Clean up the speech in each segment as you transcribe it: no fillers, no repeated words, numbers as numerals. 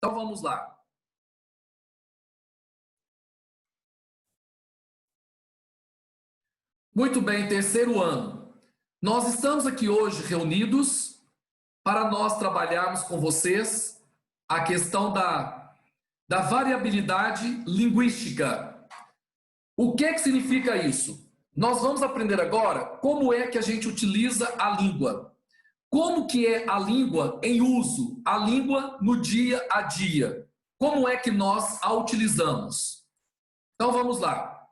Então vamos lá. Muito bem, terceiro ano. Nós estamos aqui hoje reunidos para nós trabalharmos com vocês a questão da variabilidade linguística. O que significa isso? Nós vamos aprender agora como é que a gente utiliza a língua. Como que é a língua em uso, a língua no dia a dia. Como é que nós a utilizamos? Então vamos lá.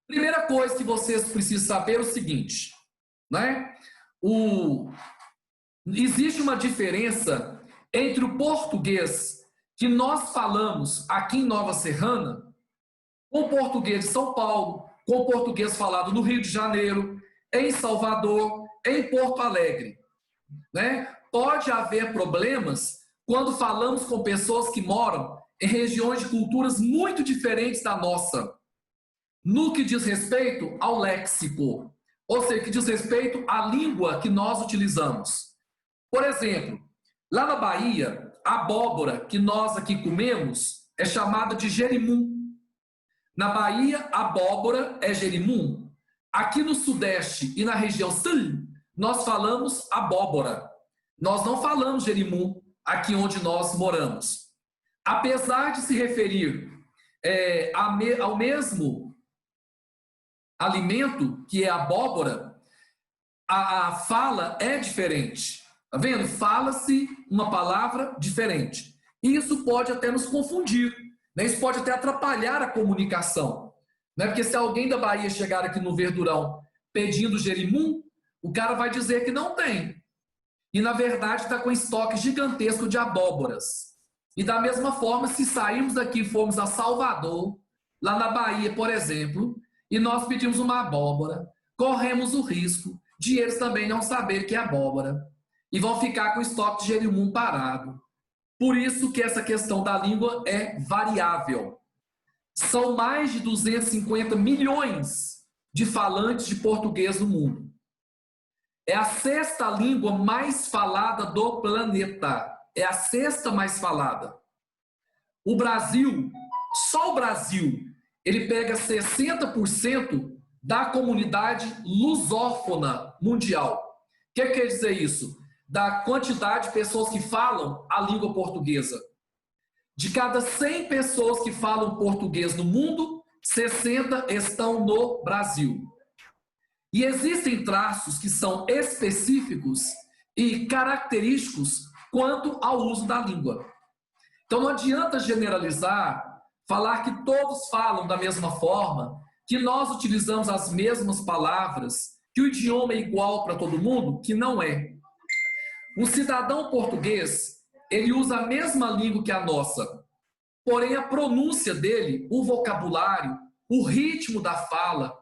Primeira coisa que vocês precisam saber é o seguinte, né? Existe uma diferença entre o português que nós falamos aqui em Nova Serrana com o português de São Paulo, com o português falado no Rio de Janeiro, em Salvador, em Porto Alegre, né? Pode haver problemas quando falamos com pessoas que moram em regiões de culturas muito diferentes da nossa, no que diz respeito ao léxico, ou seja, que diz respeito à língua que nós utilizamos. Por exemplo, lá na Bahia, a abóbora que nós aqui comemos é chamada de jerimum. Na Bahia, a abóbora é jerimum. Aqui no Sudeste e na região Sul, nós falamos abóbora. Nós não falamos jerimum aqui onde nós moramos. Apesar de se referir ao mesmo alimento, que é a abóbora, a fala é diferente. Tá vendo? Fala-se uma palavra diferente. E isso pode até nos confundir, né? Isso pode até atrapalhar a comunicação, né? Porque se alguém da Bahia chegar aqui no Verdurão pedindo jerimum, o cara vai dizer que não tem. E na verdade está com estoque gigantesco de abóboras. E da mesma forma, se sairmos daqui e formos a Salvador, lá na Bahia, por exemplo, e nós pedimos uma abóbora, corremos o risco de eles também não saberem que é abóbora e vão ficar com o estoque de jerimum parado. Por isso que essa questão da língua é variável. São mais de 250 milhões de falantes de português no mundo. É a sexta língua mais falada do planeta. É a sexta mais falada. O Brasil, só o Brasil, ele pega 60% da comunidade lusófona mundial. O que quer dizer isso? Da quantidade de pessoas que falam a língua portuguesa. De cada 100 pessoas que falam português no mundo, 60 estão no Brasil. E existem traços que são específicos e característicos quanto ao uso da língua. Então não adianta generalizar, falar que todos falam da mesma forma, que nós utilizamos as mesmas palavras, que o idioma é igual para todo mundo, que não é. Um cidadão português, ele usa a mesma língua que a nossa, porém a pronúncia dele, o vocabulário, o ritmo da fala,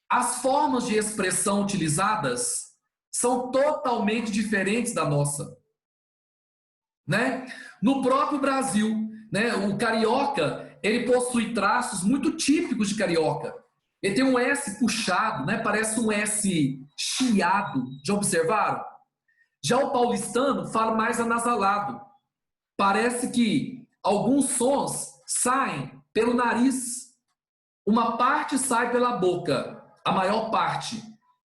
as formas de expressão utilizadas são totalmente diferentes da nossa, né? No próprio Brasil, né, o carioca, ele possui traços muito típicos de carioca. Ele tem um S puxado, né? Parece um S chiado. Já observaram? Já o paulistano fala mais anasalado. Parece que alguns sons saem pelo nariz. Uma parte sai pela boca, a maior parte.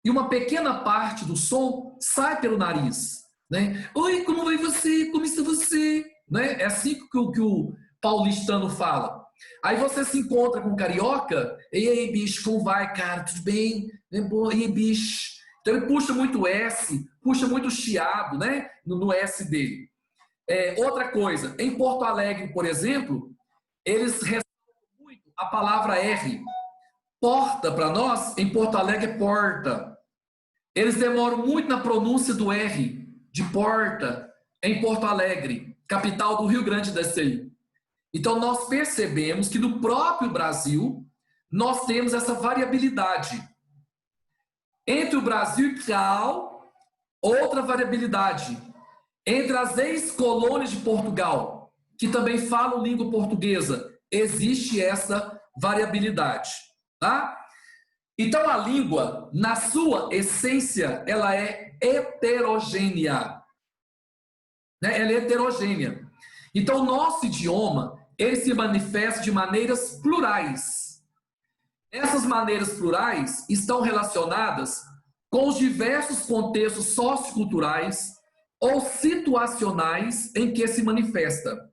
E uma pequena parte do som sai pelo nariz, né? Oi, como vai você? Como está você? Né? É assim que o paulistano fala. Aí você se encontra com um carioca, e aí, bicho, como vai, cara? Tudo bem? E aí, bicho? Então ele puxa muito S, puxa muito chiado, né? No S dele. Outra coisa, em Porto Alegre, por exemplo, eles ressaltam muito a palavra R. Porta, para nós, em Porto Alegre é porta. Eles demoram muito na pronúncia do R, de porta, em Porto Alegre, capital do Rio Grande do Sul. Então, nós percebemos que no próprio Brasil, nós temos essa variabilidade. Entre o Brasil e Portugal, outra variabilidade. Entre as ex-colônias de Portugal, que também falam língua portuguesa, existe essa variabilidade. Tá? Então, a língua, na sua essência, ela é heterogênea. Né? Ela é heterogênea. Então, o nosso idioma, ele se manifesta de maneiras plurais. Essas maneiras plurais estão relacionadas com os diversos contextos socioculturais ou situacionais em que se manifesta.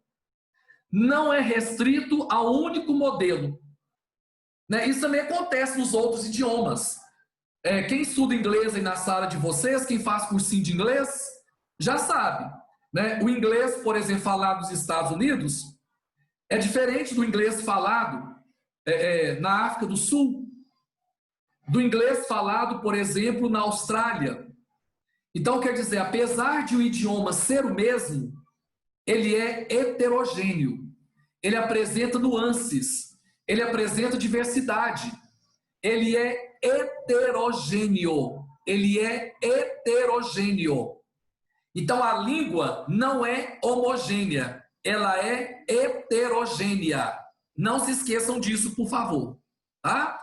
Não é restrito a um único modelo. Né? Isso também acontece nos outros idiomas. Quem estuda inglês aí na sala de vocês, quem faz cursinho de inglês, já sabe. Né? O inglês, por exemplo, falado nos Estados Unidos, é diferente do inglês falado na África do Sul, do inglês falado, por exemplo, na Austrália. Então, quer dizer, apesar de o idioma ser o mesmo, ele é heterogêneo. Ele apresenta nuances, ele apresenta diversidade. Ele é heterogêneo. Ele é heterogêneo. Então, a língua não é homogênea, ela é heterogênea. Não se esqueçam disso, por favor. Tá?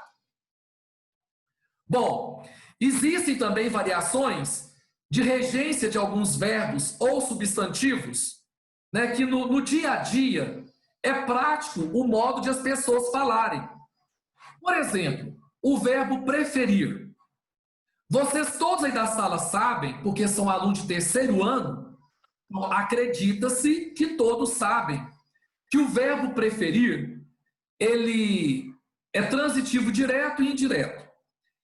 Bom, existem também variações de regência de alguns verbos ou substantivos, né, que no dia a dia é prático o modo de as pessoas falarem. Por exemplo, o verbo preferir. Vocês todos aí da sala sabem, porque são alunos de terceiro ano, acredita-se que todos sabem que o verbo preferir, ele é transitivo direto e indireto.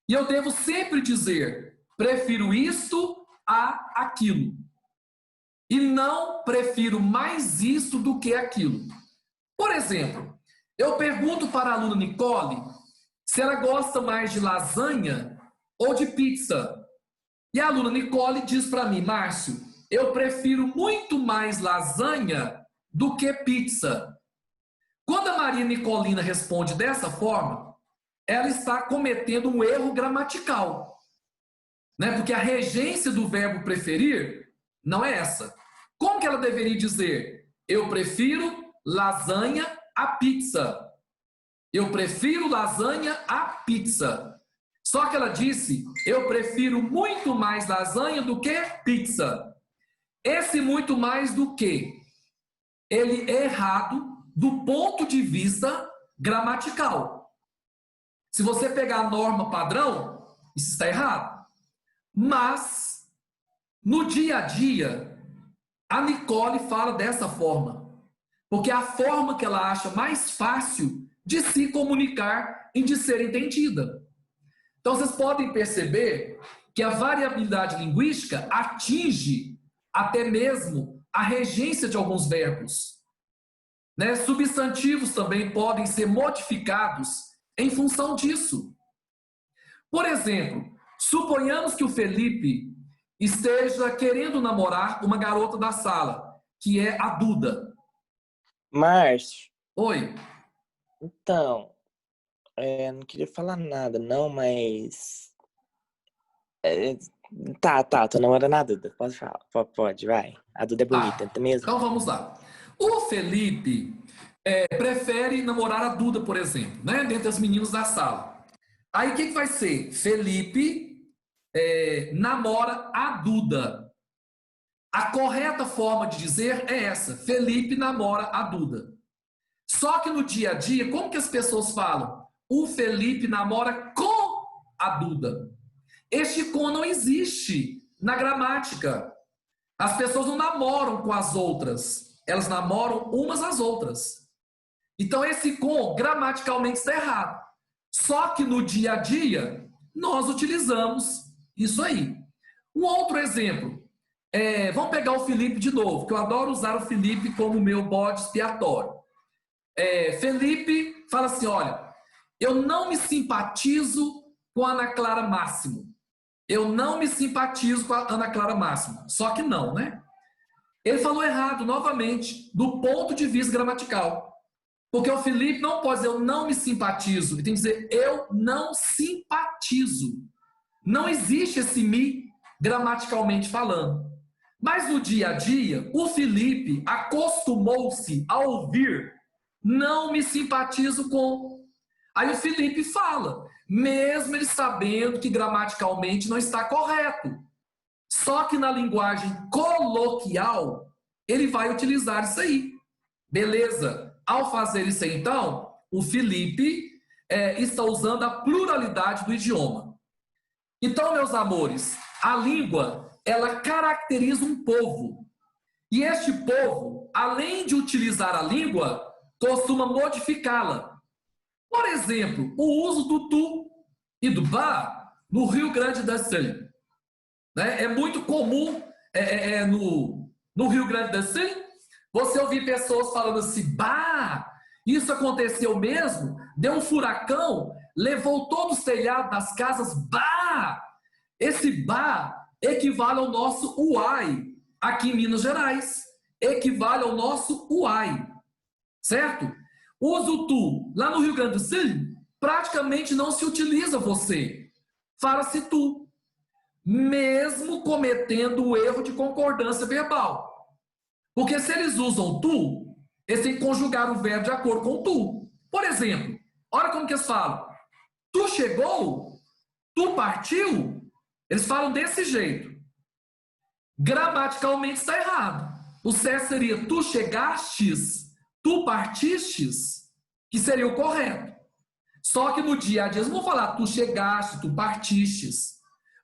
E eu devo sempre dizer, prefiro isto a aquilo. E não prefiro mais isso do que aquilo. Por exemplo, eu pergunto para a aluna Nicole se ela gosta mais de lasanha ou de pizza. E a aluna Nicole diz para mim, Márcio, eu prefiro muito mais lasanha do que pizza. Quando a Maria Nicolina responde dessa forma, ela está cometendo um erro gramatical. Né? Porque a regência do verbo preferir não é essa. Como que ela deveria dizer? Eu prefiro lasanha à pizza. Eu prefiro lasanha à pizza. Só que ela disse, eu prefiro muito mais lasanha do que pizza. Esse muito mais do que? Ele é errado do ponto de vista gramatical. Se você pegar a norma padrão, isso está errado. Mas, no dia a dia, a Nicole fala dessa forma. Porque é a forma que ela acha mais fácil de se comunicar e de ser entendida. Então, vocês podem perceber que a variabilidade linguística atinge até mesmo a regência de alguns verbos. Né? Substantivos também podem ser modificados em função disso. Por exemplo, suponhamos que o Felipe esteja querendo namorar uma garota da sala, que é a Duda. Márcio. Oi. Então, não queria falar nada, não, mas... Tô namorando a Duda. Pode falar? Pode, vai. A Duda é bonita, não é mesmo? Então vamos lá. O Felipe prefere namorar a Duda, por exemplo, né? Dentre as meninas da sala. Aí o que vai ser? Felipe namora a Duda. A correta forma de dizer é essa. Felipe namora a Duda. Só que no dia a dia, como que as pessoas falam? O Felipe namora com a Duda. Este com não existe na gramática. As pessoas não namoram com as outras. Elas namoram umas às outras. Então esse com gramaticalmente está errado. Só que no dia a dia, nós utilizamos isso aí. Um outro exemplo. Vamos pegar o Felipe de novo, que eu adoro usar o Felipe como meu bode expiatório. Felipe fala assim, olha, eu não me simpatizo com a Ana Clara Máximo. Eu não me simpatizo com a Ana Clara Máximo. Só que não, né? Ele falou errado, novamente, do ponto de vista gramatical. Porque o Felipe não pode dizer eu não me simpatizo. Ele tem que dizer eu não simpatizo. Não existe esse me gramaticalmente falando. Mas no dia a dia, o Felipe acostumou-se a ouvir não me simpatizo com. Aí o Felipe fala, mesmo ele sabendo que gramaticalmente não está correto. Só que na linguagem coloquial, ele vai utilizar isso aí. Beleza. Ao fazer isso aí, então, o Felipe está usando a pluralidade do idioma. Então, meus amores, a língua, ela caracteriza um povo. E este povo, além de utilizar a língua, costuma modificá-la. Por exemplo, o uso do tu e do ba no Rio Grande do Sul. Né? É muito comum no Rio Grande do Sul você ouvir pessoas falando assim, bah, isso aconteceu mesmo, deu um furacão, levou todos os telhados das casas, bah! Esse bah equivale ao nosso uai, aqui em Minas Gerais. Equivale ao nosso uai, certo? Uso tu, lá no Rio Grande do Sul, praticamente não se utiliza você. Fala-se tu, mesmo cometendo o erro de concordância verbal. Porque se eles usam tu, eles têm que conjugar o verbo de acordo com tu. Por exemplo, olha como que eles falam. Tu chegou, tu partiu, eles falam desse jeito. Gramaticalmente está errado. O certo seria tu chegastes, tu partistes, que seria o correto. Só que no dia a dia eles não vão falar tu chegaste, tu partistes.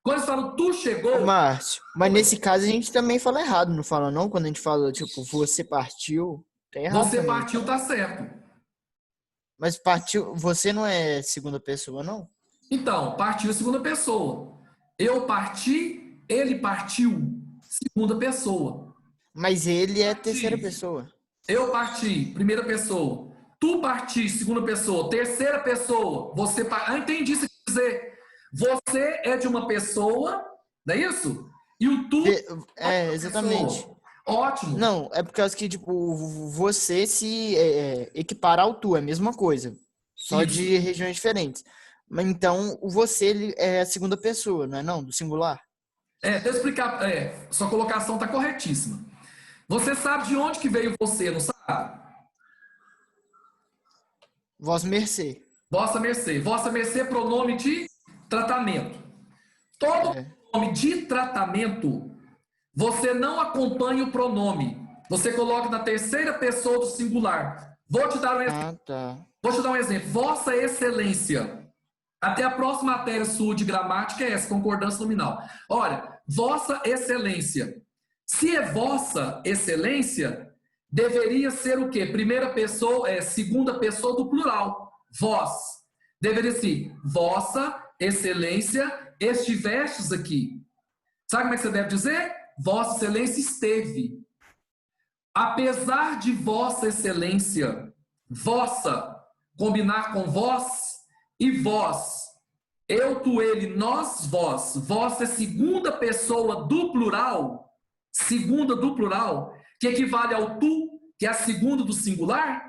Quando eles falam tu chegou... Ô, Márcio, mas nesse caso a gente também fala errado, não fala não? Quando a gente fala, tipo, você partiu, tá errado Você também. partiu, tá certo. Mas partiu, você não é segunda pessoa, não? Então, partiu é segunda pessoa. Eu parti, ele partiu, segunda pessoa. Mas ele é terceira pessoa. Eu parti, primeira pessoa. Tu partiste, segunda pessoa. Terceira pessoa, você... entendi isso que quer dizer. Você é de uma pessoa, não é isso? E o tu exatamente. pessoa. Ótimo. Não, é por causa que, tipo, você se equiparar ao tu, é a mesma coisa. Só Isso. de regiões diferentes. Mas então, o você ele é a segunda pessoa, não é não? Do singular? Deixa eu explicar. Sua colocação está corretíssima. Você sabe de onde que veio você, não sabe? Vossa mercê. Vossa mercê. Vossa mercê é pronome de tratamento. Todo pronome de tratamento, você não acompanha o pronome. Você coloca na terceira pessoa do singular. Vou te dar um exemplo. Ah, tá. Vou te dar um exemplo. Vossa Excelência. Até a próxima matéria sua de gramática é essa, concordância nominal. Olha, Vossa Excelência. Se é Vossa Excelência, deveria ser o quê? Primeira pessoa, segunda pessoa do plural. Vós. Deveria ser Vossa Excelência estivestes aqui. Sabe como é que você deve dizer? Vossa Excelência esteve. Apesar de Vossa Excelência, vossa, combinar com vós e vós, eu, tu, ele, nós, vós, vossa é segunda pessoa do plural, segunda do plural, que equivale ao tu, que é a segunda do singular,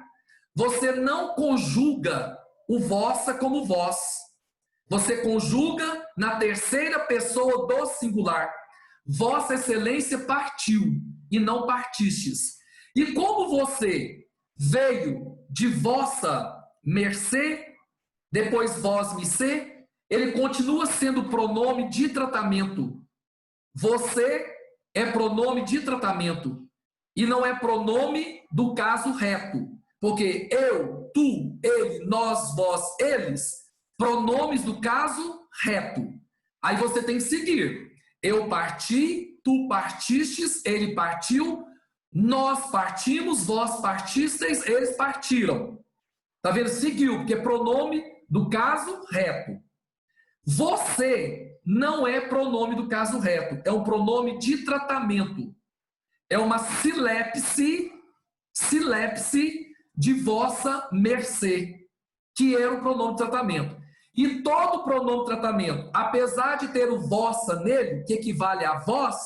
você não conjuga o vossa como vós. Você conjuga na terceira pessoa do singular. Vossa Excelência partiu e não partistes. E como você veio de vossa mercê, depois vós mercê, ele continua sendo pronome de tratamento. Você é pronome de tratamento e não é pronome do caso reto. Porque eu, tu, ele, nós, vós, eles, pronomes do caso reto. Aí você tem que seguir. Eu parti, tu partistes, ele partiu, nós partimos, vós partisteis, eles partiram. Tá vendo? Seguiu, porque é pronome do caso reto. Você não é pronome do caso reto, é um pronome de tratamento. É uma silepse de vossa mercê, que era o pronome de tratamento. E todo pronome de tratamento, apesar de ter o vossa nele, que equivale a vós,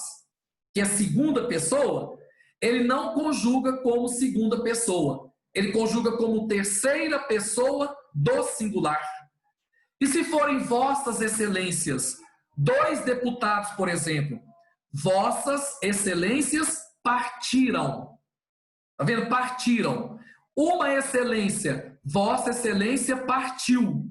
que é segunda pessoa, ele não conjuga como segunda pessoa. Ele conjuga como terceira pessoa do singular. E se forem vossas excelências, 2 deputados, por exemplo, vossas excelências partiram. Tá vendo? Partiram. Uma excelência, vossa excelência partiu.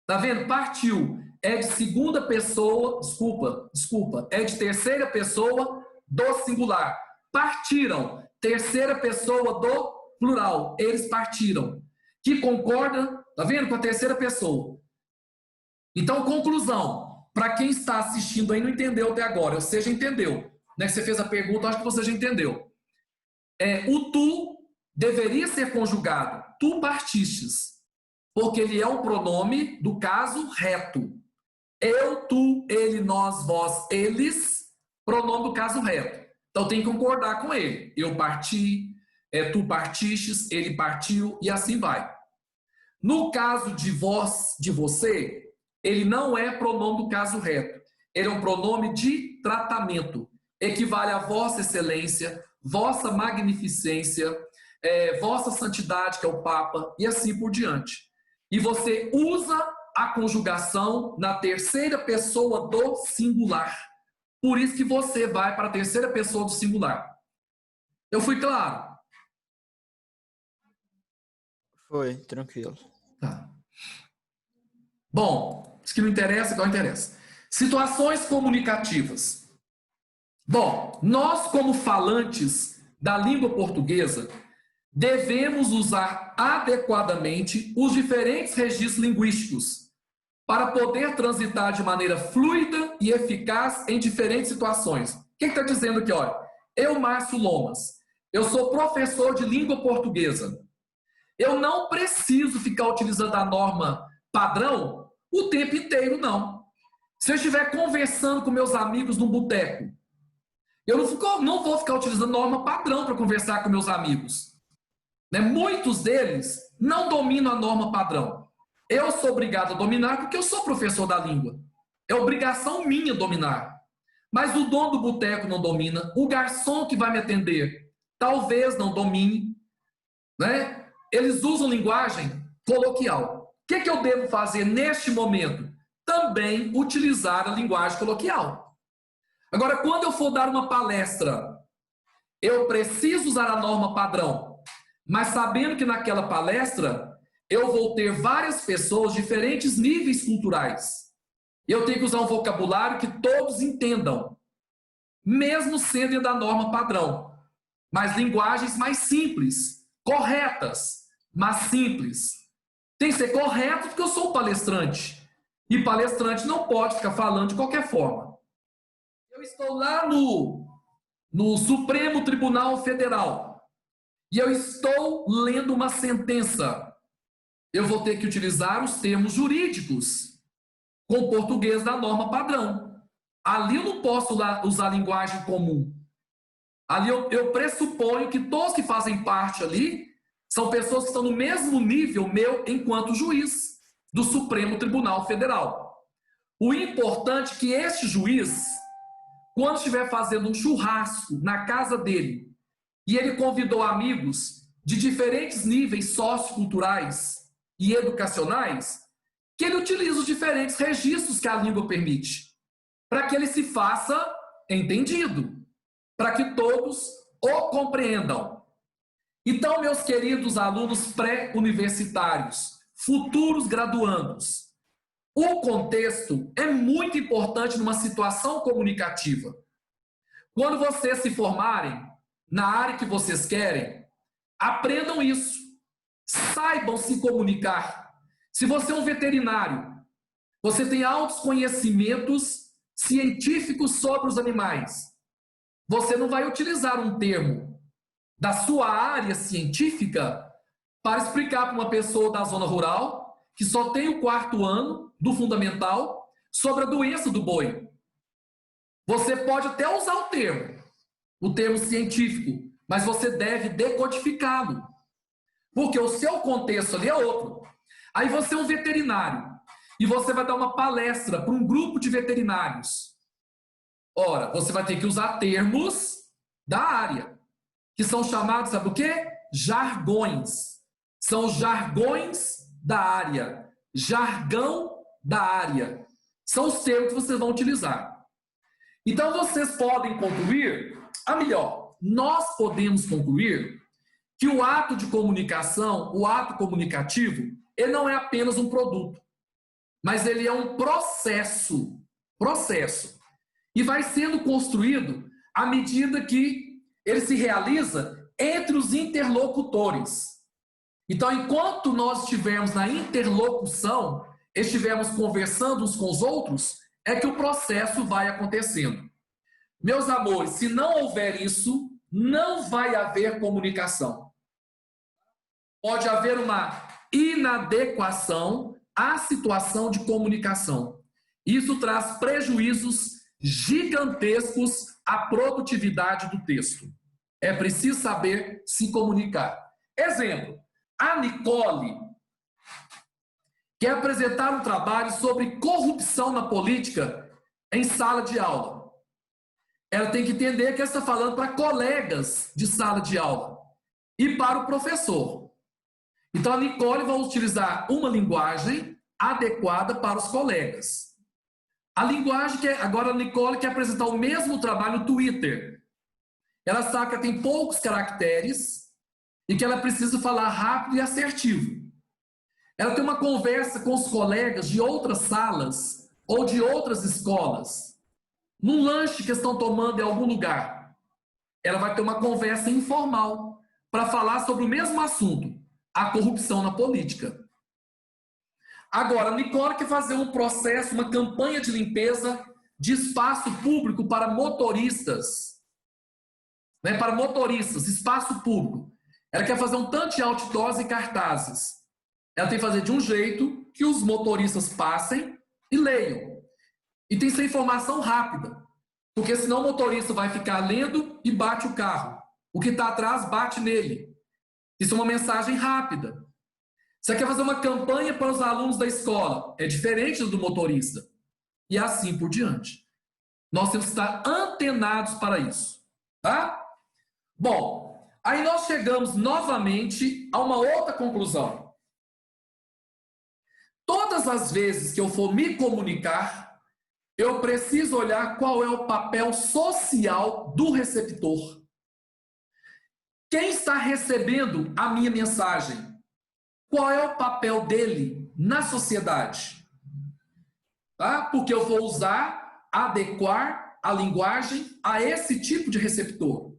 Tá vendo? Partiu. É de segunda pessoa, desculpa, é de terceira pessoa do singular. Partiram. Terceira pessoa do plural, eles partiram. Que concorda, tá vendo? Com a terceira pessoa. Então, conclusão. Para quem está assistindo aí não entendeu até agora, você já entendeu. Né? Você fez a pergunta, acho que você já entendeu. O tu deveria ser conjugado. Tu partistes. Porque ele é um pronome do caso reto. Eu, tu, ele, nós, vós, eles, pronome do caso reto. Então tem que concordar com ele. Eu parti, tu partistes, ele partiu e assim vai. No caso de vós, de você, ele não é pronome do caso reto. Ele é um pronome de tratamento. Equivale a vossa excelência, vossa magnificência, vossa santidade, que é o Papa, e assim por diante. E você usa a conjugação na terceira pessoa do singular. Por isso que você vai para a terceira pessoa do singular. Eu fui claro? Foi, tranquilo. Tá. Bom, isso que não interessa, igual interessa. Situações comunicativas. Bom, nós como falantes da língua portuguesa devemos usar adequadamente os diferentes registros linguísticos para poder transitar de maneira fluida e eficaz em diferentes situações. O que está dizendo aqui? Olha, eu, Márcio Lomas, eu sou professor de língua portuguesa. Eu não preciso ficar utilizando a norma padrão o tempo inteiro, não. Se eu estiver conversando com meus amigos no boteco, eu não vou ficar utilizando norma padrão para conversar com meus amigos. Né? Muitos deles não dominam a norma padrão. Eu sou obrigado a dominar porque eu sou professor da língua. É obrigação minha dominar. Mas o dono do boteco não domina, o garçom que vai me atender talvez não domine. Né? Eles usam linguagem coloquial. O que eu devo fazer neste momento? Também utilizar a linguagem coloquial. Agora, quando eu for dar uma palestra, eu preciso usar a norma padrão, mas sabendo que naquela palestra eu vou ter várias pessoas de diferentes níveis culturais. Eu tenho que usar um vocabulário que todos entendam, mesmo sendo da norma padrão. Mas linguagens mais simples, corretas, mas simples. Tem que ser correto porque eu sou um palestrante. E palestrante não pode ficar falando de qualquer forma. Eu estou lá no Supremo Tribunal Federal e eu estou lendo uma sentença. Eu vou ter que utilizar os termos jurídicos com português da norma padrão. Ali eu não posso usar linguagem comum. Ali eu pressuponho que todos que fazem parte ali são pessoas que estão no mesmo nível meu enquanto juiz do Supremo Tribunal Federal. O importante é que este juiz, quando estiver fazendo um churrasco na casa dele e ele convidou amigos de diferentes níveis socioculturais e educacionais, que ele utilize os diferentes registros que a língua permite, para que ele se faça entendido, para que todos o compreendam. Então, meus queridos alunos pré-universitários, futuros graduandos, o contexto é muito importante numa situação comunicativa. Quando vocês se formarem na área que vocês querem, aprendam isso. Saibam se comunicar. Se você é um veterinário, você tem altos conhecimentos científicos sobre os animais. Você não vai utilizar um termo da sua área científica para explicar para uma pessoa da zona rural que só tem o 4º ano do fundamental sobre a doença do boi. Você pode até usar o termo científico, mas você deve decodificá-lo, porque o seu contexto ali é outro. Aí você é um veterinário e você vai dar uma palestra para um grupo de veterinários. Ora, você vai ter que usar termos da área, que são chamados, sabe o quê? Jargões. São os jargões da área. Jargão da área. São os termos que vocês vão utilizar. Então, vocês podem concluir, melhor, nós podemos concluir que o ato de comunicação, o ato comunicativo, ele não é apenas um produto, mas ele é um processo. E vai sendo construído à medida que ele se realiza entre os interlocutores. Então, enquanto nós estivermos na interlocução, estivermos conversando uns com os outros, é que o processo vai acontecendo. Meus amores, se não houver isso, não vai haver comunicação. Pode haver uma inadequação à situação de comunicação. Isso traz prejuízos gigantescos à produtividade do texto. É preciso saber se comunicar. Exemplo, a Nicole quer apresentar um trabalho sobre corrupção na política em sala de aula. Ela tem que entender que ela está falando para colegas de sala de aula e para o professor. Então a Nicole vai utilizar uma linguagem adequada para os colegas. A linguagem que agora a Nicole quer apresentar o mesmo trabalho no Twitter. Ela sabe que ela tem poucos caracteres e que ela precisa falar rápido e assertivo. Ela tem uma conversa com os colegas de outras salas ou de outras escolas. Num lanche que estão tomando em algum lugar. Ela vai ter uma conversa informal para falar sobre o mesmo assunto, a corrupção na política. Agora, a Nicole quer fazer um processo, uma campanha de limpeza de espaço público para motoristas. Né? Para motoristas, espaço público. Ela quer fazer um tanto de outdoors e cartazes. Ela tem que fazer de um jeito que os motoristas passem e leiam. E tem que ser informação rápida. Porque senão o motorista vai ficar lendo e bate o carro. O que está atrás bate nele. Isso é uma mensagem rápida. Você quer fazer uma campanha para os alunos da escola. É diferente do motorista. E assim por diante. Nós temos que estar antenados para isso. Tá? Bom, aí nós chegamos novamente a uma outra conclusão. Todas as vezes que eu for me comunicar, eu preciso olhar qual é o papel social do receptor. Quem está recebendo a minha mensagem? Qual é o papel dele na sociedade? Tá? Porque eu vou adequar a linguagem a esse tipo de receptor.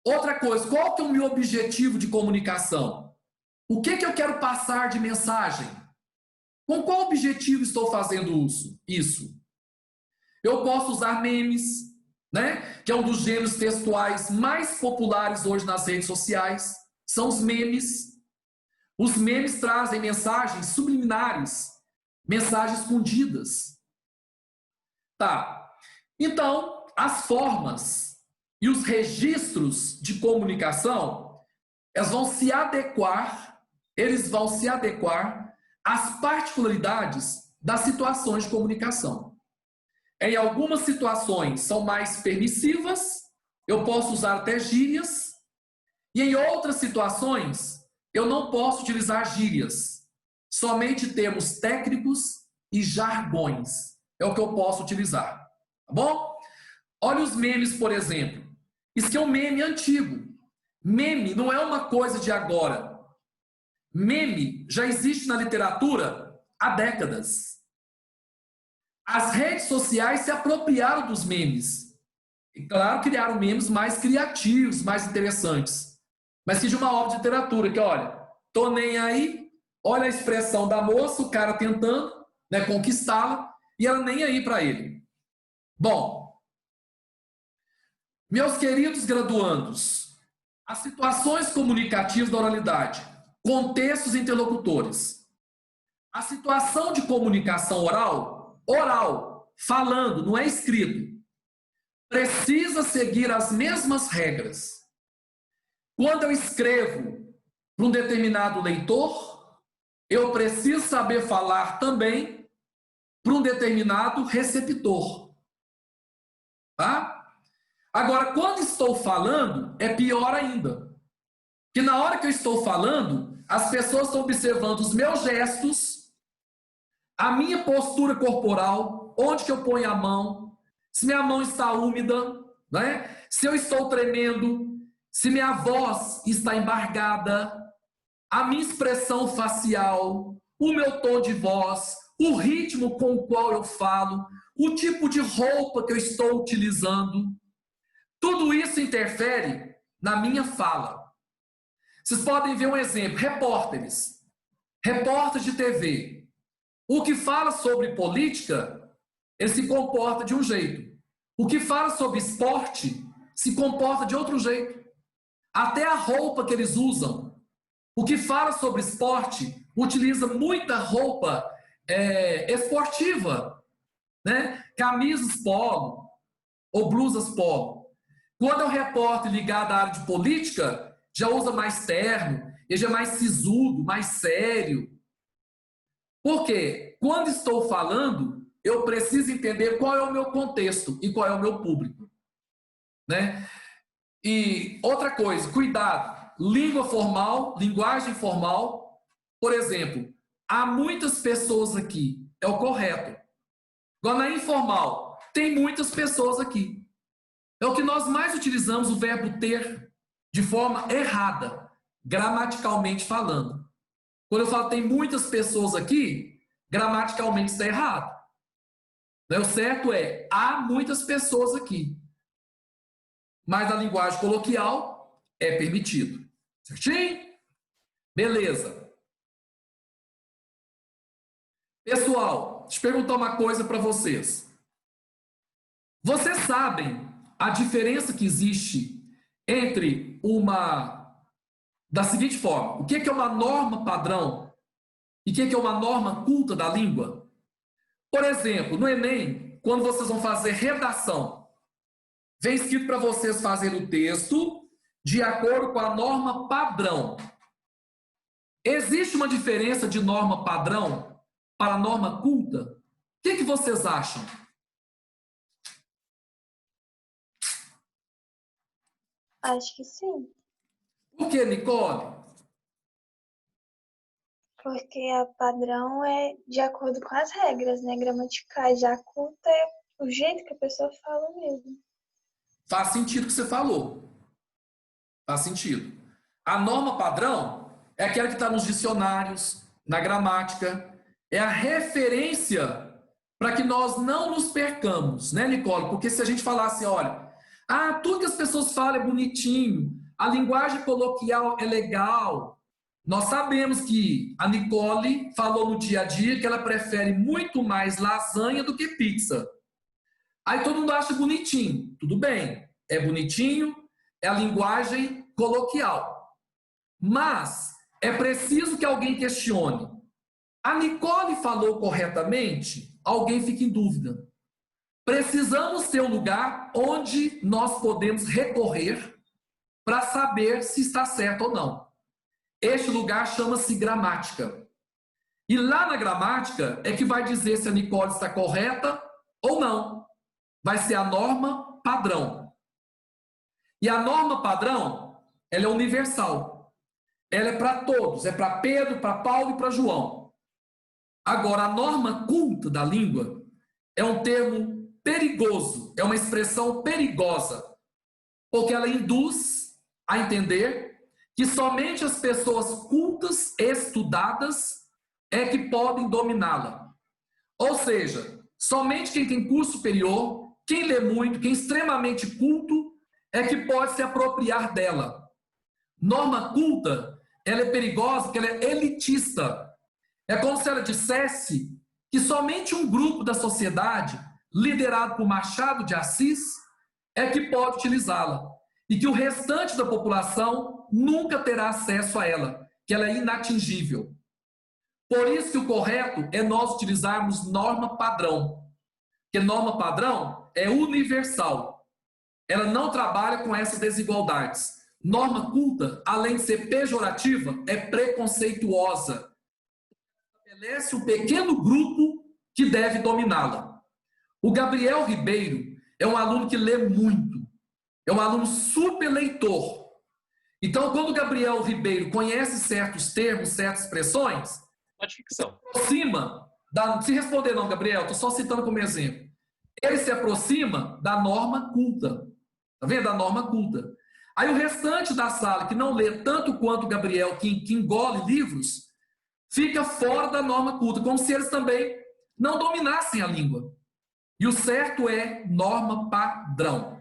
Outra coisa, qual que é o meu objetivo de comunicação? O que eu quero passar de mensagem? Com qual objetivo estou fazendo isso? Eu posso usar memes, né? Que é um dos gêneros textuais mais populares hoje nas redes sociais. São os memes. Os memes trazem mensagens subliminares, mensagens escondidas. Tá. Então, as formas e os registros de comunicação, eles vão se adequar às particularidades das situações de comunicação. Em algumas situações são mais permissivas, eu posso usar até gírias, e em outras situações eu não posso utilizar gírias, somente termos técnicos e jargões. É o que eu posso utilizar. Tá bom? Olha os memes, por exemplo. Isso aqui é um meme antigo. Meme não é uma coisa de agora. Meme já existe na literatura há décadas. As redes sociais se apropriaram dos memes. E, claro, criaram memes mais criativos, mais interessantes. Mas que de uma obra de literatura, que olha, tô nem aí, olha a expressão da moça, o cara tentando, né, conquistá-la, e ela nem aí para ele. Bom, meus queridos graduandos, as situações comunicativas da oralidade, contextos interlocutores. A situação de comunicação oral, falando, não é escrito, precisa seguir as mesmas regras. Quando eu escrevo para um determinado leitor, eu preciso saber falar também para um determinado receptor. Tá? Agora, quando estou falando, é pior ainda. Porque na hora que eu estou falando, as pessoas estão observando os meus gestos, a minha postura corporal, onde que eu ponho a mão, se minha mão está úmida, né? Se eu estou tremendo, se minha voz está embargada, a minha expressão facial, o meu tom de voz, o ritmo com o qual eu falo, o tipo de roupa que eu estou utilizando, tudo isso interfere na minha fala. Vocês podem ver um exemplo, repórteres de TV. O que fala sobre política, ele se comporta de um jeito. O que fala sobre esporte, se comporta de outro jeito. Até a roupa que eles usam. O que fala sobre esporte, utiliza muita roupa esportiva, né? Camisas polo ou blusas polo. Quando é um repórter ligado à área de política, já usa mais terno, ele já é mais sisudo, mais sério. Por quê? Quando estou falando, eu preciso entender qual é o meu contexto e qual é o meu público, né? E outra coisa, cuidado, língua formal, linguagem formal. Por exemplo, há muitas pessoas aqui, é o correto. Agora, na informal, tem muitas pessoas aqui. É o que nós mais utilizamos o verbo ter de forma errada, gramaticalmente falando. Quando eu falo tem muitas pessoas aqui, gramaticalmente está errado. O certo é, há muitas pessoas aqui. Mas na linguagem coloquial, é permitido. Certinho? Beleza. Pessoal, deixa eu perguntar uma coisa para vocês. Vocês sabem a diferença que existe entre da seguinte forma, o que é uma norma padrão e o que é uma norma culta da língua? Por exemplo, no Enem, quando vocês vão fazer redação, vem escrito para vocês fazerem o texto de acordo com a norma padrão. Existe uma diferença de norma padrão para norma culta? O que vocês acham? Acho que sim. Por que, Nicole? Porque a padrão é de acordo com as regras, né, gramaticais. Já a culta é o jeito que a pessoa fala mesmo. Faz sentido o que você falou. Faz sentido. A norma padrão é aquela que está nos dicionários, na gramática, é a referência para que nós não nos percamos, né, Nicole? Porque se a gente falasse, olha, tudo que as pessoas falam é bonitinho, a linguagem coloquial é legal. Nós sabemos que a Nicole falou no dia a dia que ela prefere muito mais lasanha do que pizza. Aí todo mundo acha bonitinho. Tudo bem, é bonitinho, é a linguagem coloquial. Mas é preciso que alguém questione. A Nicole falou corretamente? Alguém fica em dúvida. Precisamos ter um lugar onde nós podemos recorrer para saber se está certo ou não. Este lugar chama-se gramática. E lá na gramática é que vai dizer se a Nicole está correta ou não. Vai ser a norma padrão. E a norma padrão, ela é universal. Ela é para todos, é para Pedro, para Paulo e para João. Agora, a norma culta da língua é um termo perigoso, é uma expressão perigosa, porque ela induz a entender que somente as pessoas cultas, estudadas, é que podem dominá-la. Ou seja, somente quem tem curso superior, quem lê muito, quem é extremamente culto, é que pode se apropriar dela. Norma culta, ela é perigosa porque ela é elitista. É como se ela dissesse que somente um grupo da sociedade, liderado por Machado de Assis, é que pode utilizá-la. E que o restante da população nunca terá acesso a ela, que ela é inatingível. Por isso que o correto é nós utilizarmos norma padrão. Porque norma padrão é universal. Ela não trabalha com essas desigualdades. Norma culta, além de ser pejorativa, é preconceituosa. Estabelece um pequeno grupo que deve dominá-la. O Gabriel Ribeiro é um aluno que lê muito. É um aluno super leitor. Então, quando o Gabriel Ribeiro conhece certos termos, certas expressões, se responder não, Gabriel, estou só citando como exemplo. Ele se aproxima da norma culta. Tá vendo? Da norma culta. Aí o restante da sala, que não lê tanto quanto o Gabriel, que engole livros, fica fora da norma culta, como se eles também não dominassem a língua. E o certo é norma padrão.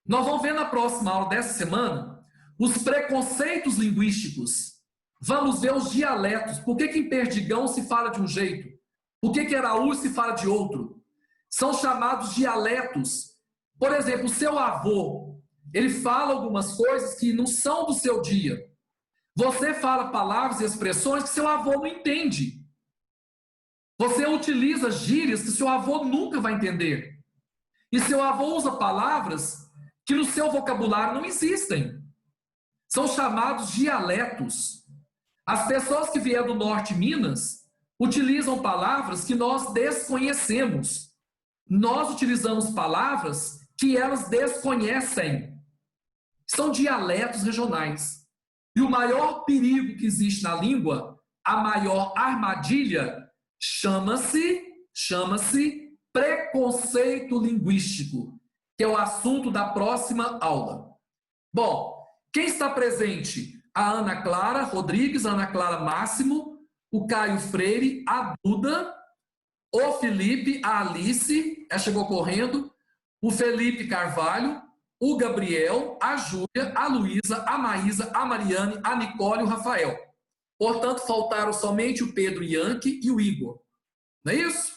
Nós vamos ver na próxima aula dessa semana os preconceitos linguísticos. Vamos ver os dialetos. Por que em Perdigão se fala de um jeito? Por que em Araújo se fala de outro? São chamados dialetos. Por exemplo, o seu avô, ele fala algumas coisas que não são do seu dia. Você fala palavras e expressões que seu avô não entende. Você utiliza gírias que seu avô nunca vai entender. E seu avô usa palavras que no seu vocabulário não existem. São chamados dialetos. As pessoas que vieram do norte de Minas utilizam palavras que nós desconhecemos. Nós utilizamos palavras que elas desconhecem. São dialetos regionais. E o maior perigo que existe na língua, a maior armadilha, chama-se preconceito linguístico, que é o assunto da próxima aula. Bom, quem está presente? A Ana Clara Rodrigues, a Ana Clara Máximo, o Caio Freire, a Duda, o Felipe, a Alice, ela chegou correndo, o Felipe Carvalho, o Gabriel, a Júlia, a Luísa, a Maísa, a Mariane, a Nicole e o Rafael. Portanto, faltaram somente o Pedro Yankee e o Igor. Não é isso?